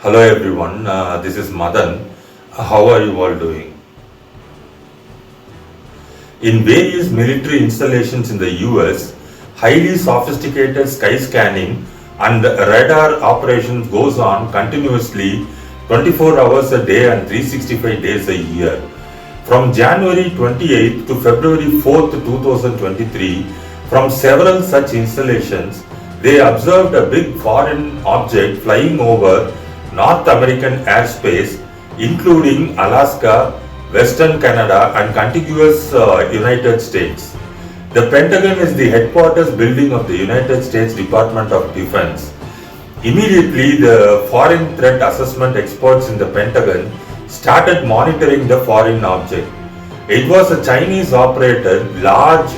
Hello everyone, this is Madan. How are you all doing? In various military installations in the US, highly sophisticated sky scanning and radar operations goes on continuously 24 hours a day and 365 days a year. From January 28th to February 4th, 2023, from several such installations, they observed a big foreign object flying over North American airspace, including Alaska, Western Canada, and contiguous United States. The Pentagon is the headquarters building of the United States Department of Defense. Immediately, the foreign threat assessment experts in the Pentagon started monitoring the foreign object. It was a Chinese operated, large,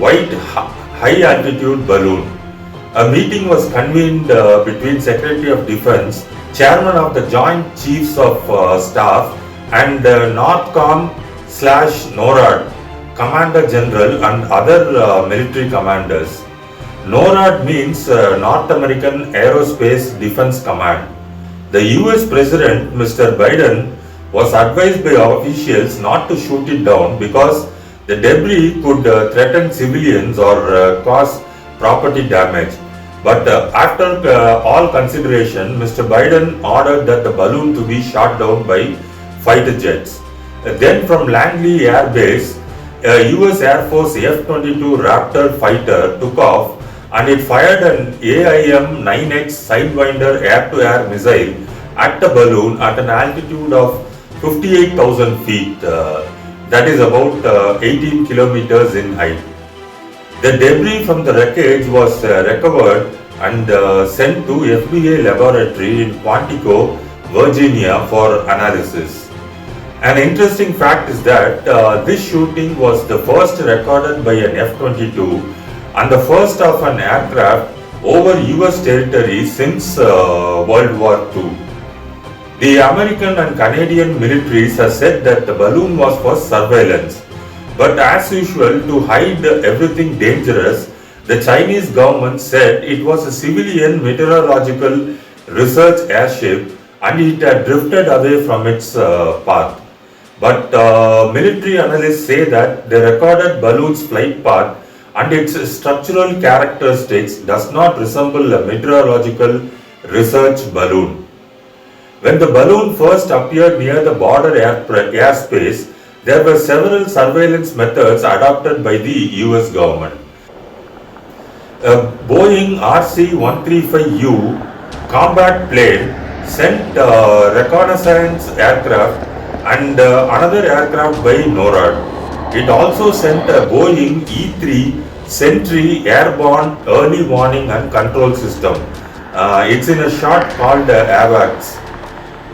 white, high altitude balloon. A meeting was convened between Secretary of Defense, Chairman of the Joint Chiefs of Staff, and NORAD, Commander General, and other military commanders. NORAD means North American Aerospace Defense Command. The US President, Mr. Biden, was advised by officials not to shoot it down because the debris could threaten civilians or cause property damage. But after all consideration, Mr. Biden ordered that the balloon to be shot down by fighter jets. Then from Langley Air Base, a US Air Force F-22 Raptor fighter took off and it fired an AIM-9X Sidewinder air-to-air missile at the balloon at an altitude of 58,000 feet, that is about 18 kilometers in height. The debris from the wreckage was recovered and sent to FBI laboratory in Quantico, Virginia for analysis. An interesting fact is that this shooting was the first recorded by an F-22 and the first of an aircraft over US territory since World War II. The American and Canadian militaries have said that the balloon was for surveillance. But as usual, to hide everything dangerous, the Chinese government said it was a civilian meteorological research airship and it had drifted away from its path. But military analysts say that the recorded balloon's flight path and its structural characteristics does not resemble a meteorological research balloon. When the balloon first appeared near the border airspace, there were several surveillance methods adopted by the US government. A Boeing RC-135U combat plane sent reconnaissance aircraft and another aircraft by NORAD. It also sent a Boeing E-3 Sentry airborne early warning and control system. It's in a short called AWACS.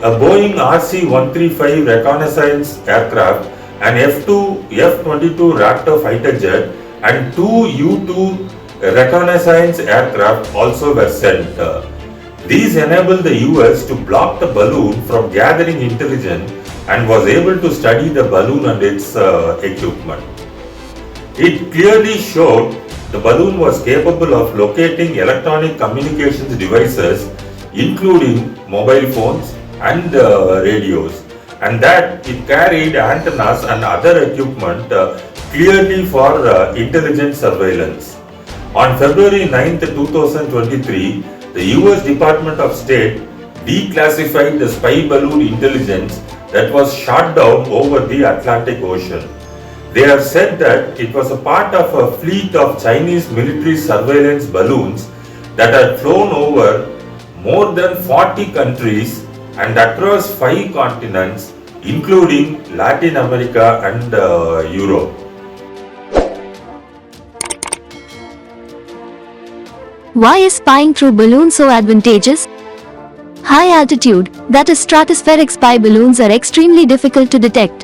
A Boeing RC-135 reconnaissance aircraft, an F-22 Raptor fighter jet, and two U-2 reconnaissance aircraft also were sent. These enabled the US to block the balloon from gathering intelligence and was able to study the balloon and its equipment. It clearly showed the balloon was capable of locating electronic communications devices, including mobile phones and radios, and that it carried antennas and other equipment clearly for intelligence surveillance. On February 9, 2023, the US Department of State declassified the spy balloon intelligence that was shot down over the Atlantic Ocean. They have said that it was a part of a fleet of Chinese military surveillance balloons that had flown over more than 40 countries and across 5 continents, including Latin America and Europe. Why is spying through balloons so advantageous? High altitude, that is stratospheric spy balloons, are extremely difficult to detect.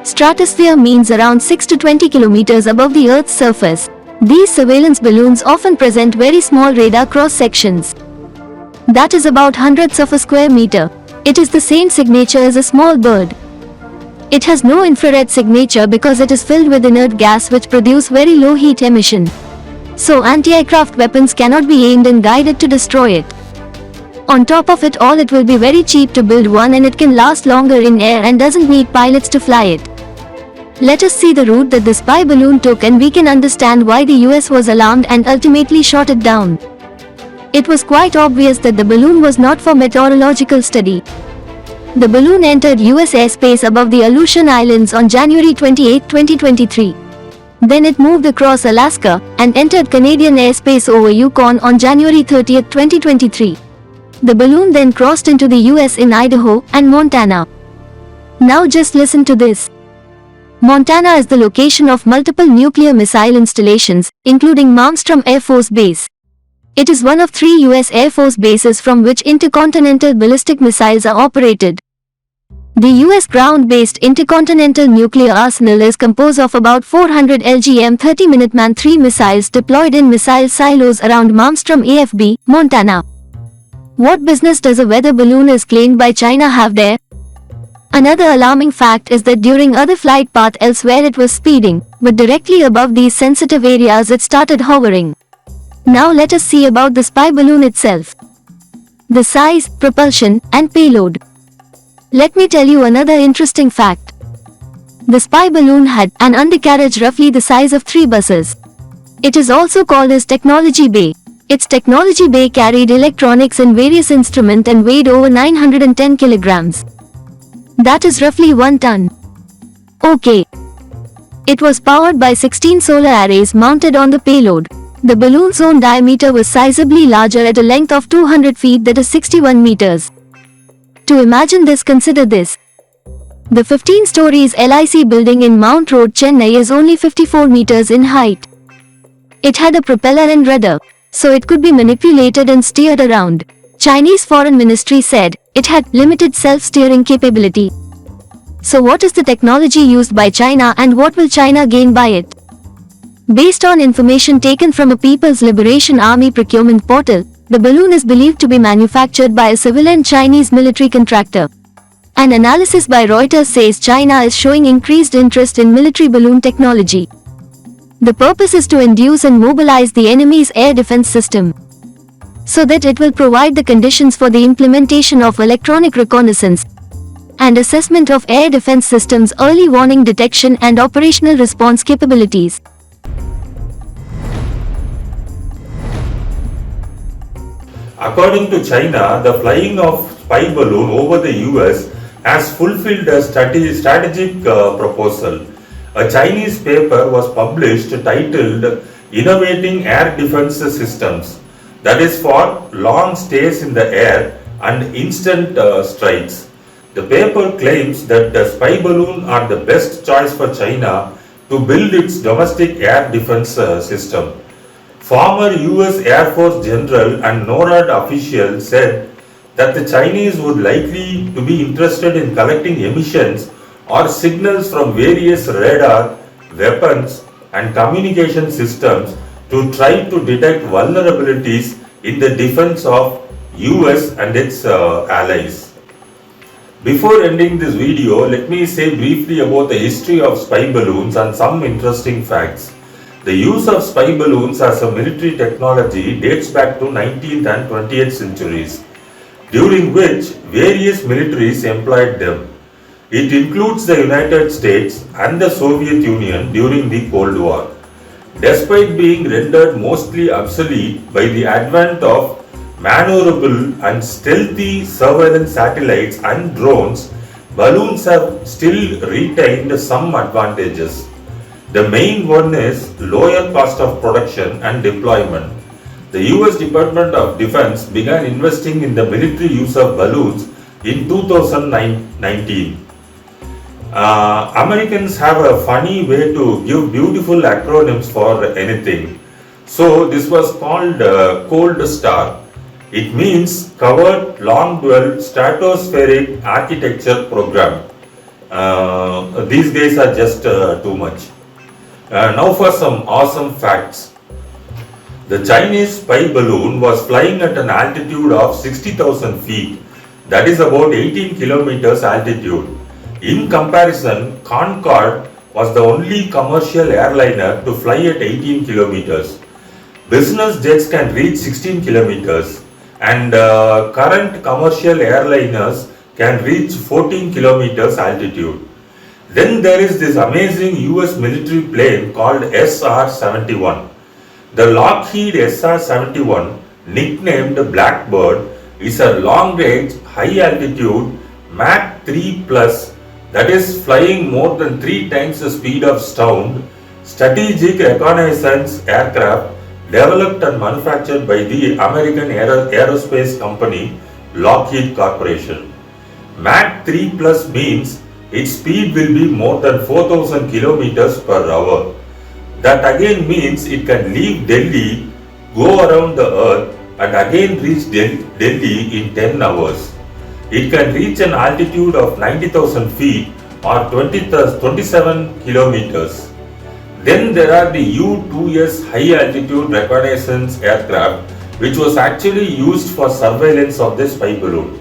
Stratosphere means around 6 to 20 kilometers above the Earth's surface. These surveillance balloons often present very small radar cross sections. That is about hundredths of a square meter. It is the same signature as a small bird. It has no infrared signature because it is filled with inert gas which produce very low heat emission. So anti-aircraft weapons cannot be aimed and guided to destroy it. On top of it all, it will be very cheap to build one and it can last longer in air and doesn't need pilots to fly it. Let us see the route that the spy balloon took and we can understand why the US was alarmed and ultimately shot it down. It was quite obvious that the balloon was not for meteorological study. The balloon entered US airspace above the Aleutian Islands on January 28, 2023. Then it moved across Alaska and entered Canadian airspace over Yukon on January 30, 2023. The balloon then crossed into the US in Idaho and Montana. Now just listen to this. Montana is the location of multiple nuclear missile installations, including Malmstrom Air Force Base. It is one of 3 US Air Force bases from which intercontinental ballistic missiles are operated. The US ground-based intercontinental nuclear arsenal is composed of about 400 LGM-30 Minuteman III missiles deployed in missile silos around Malmstrom AFB, Montana. What business does a weather balloon is claimed by China have there? Another alarming fact is that during other flight path elsewhere it was speeding, but directly above these sensitive areas it started hovering. Now let us see about the spy balloon itself. The size, propulsion, and payload. Let me tell you another interesting fact. The spy balloon had an undercarriage roughly the size of 3 buses. It is also called as technology bay. Its technology bay carried electronics and various instruments and weighed over 910 kilograms. That is roughly 1 ton. Okay. It was powered by 16 solar arrays mounted on the payload. The balloon's own diameter was sizably larger at a length of 200 feet, that is 61 meters. To imagine this, consider this. The 15 stories LIC building in Mount Road, Chennai is only 54 meters in height. It had a propeller and rudder, so it could be manipulated and steered around. Chinese Foreign Ministry said it had limited self-steering capability. So what is the technology used by China and what will China gain by it? Based on information taken from a People's Liberation Army procurement portal, the balloon is believed to be manufactured by a civilian Chinese military contractor. An analysis by Reuters says China is showing increased interest in military balloon technology. The purpose is to induce and mobilize the enemy's air defense system, so that it will provide the conditions for the implementation of electronic reconnaissance and assessment of air defense systems, early warning detection and operational response capabilities. According to China, the flying of spy balloon over the US has fulfilled a strategic proposal. A Chinese paper was published titled Innovating Air Defense Systems, that is for long stays in the air and instant strikes. The paper claims that the spy balloon are the best choice for China to build its domestic air defense system. Former US Air Force General and NORAD official said that the Chinese would likely to be interested in collecting emissions or signals from various radar, weapons and communication systems to try to detect vulnerabilities in the defense of US and its allies. Before ending this video, let me say briefly about the history of spy balloons and some interesting facts. The use of spy balloons as a military technology dates back to 19th and 20th centuries, during which various militaries employed them. It includes the United States and the Soviet Union during the Cold War. Despite being rendered mostly obsolete by the advent of maneuverable and stealthy surveillance satellites and drones, balloons have still retained some advantages. The main one is lower cost of production and deployment. The US Department of Defense began investing in the military use of balloons in 2019. Americans have a funny way to give beautiful acronyms for anything. So this was called Cold Star. It means Covered Long Dwell Stratospheric Architecture Program. These guys are just too much. Now for some awesome facts. The Chinese spy balloon was flying at an altitude of 60,000 feet, that is about 18 kilometers altitude. In comparison, Concorde was the only commercial airliner to fly at 18 kilometers. Business jets can reach 16 kilometers, and current commercial airliners can reach 14 kilometers altitude. Then there is this amazing US military plane called SR-71. The Lockheed SR-71, nicknamed Blackbird, is a long-range, high-altitude Mach 3 plus, that is flying more than 3 times the speed of sound, strategic reconnaissance aircraft developed and manufactured by the American aerospace company Lockheed Corporation. Mach 3 plus means its speed will be more than 4000 kilometers per hour. That again means it can leave Delhi, go around the earth and again reach Delhi in 10 hours. It can reach an altitude of 90,000 feet or 27 kilometers. Then there are the U-2S high altitude reconnaissance aircraft, which was actually used for surveillance of the spy balloon.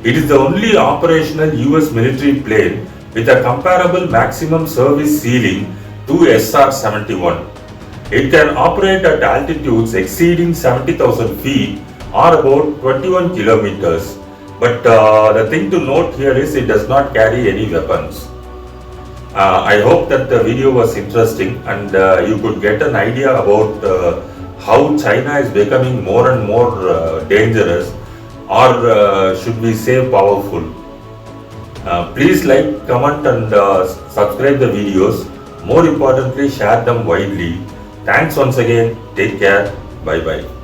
It is the only operational US military plane with a comparable maximum service ceiling to SR-71. It can operate at altitudes exceeding 70,000 feet or about 21 kilometers. But the thing to note here is it does not carry any weapons. I hope that the video was interesting and you could get an idea about how China is becoming more and more dangerous, or should we say powerful. Please like, comment and subscribe the videos. More importantly, share them widely. Thanks once again. Take care. Bye bye.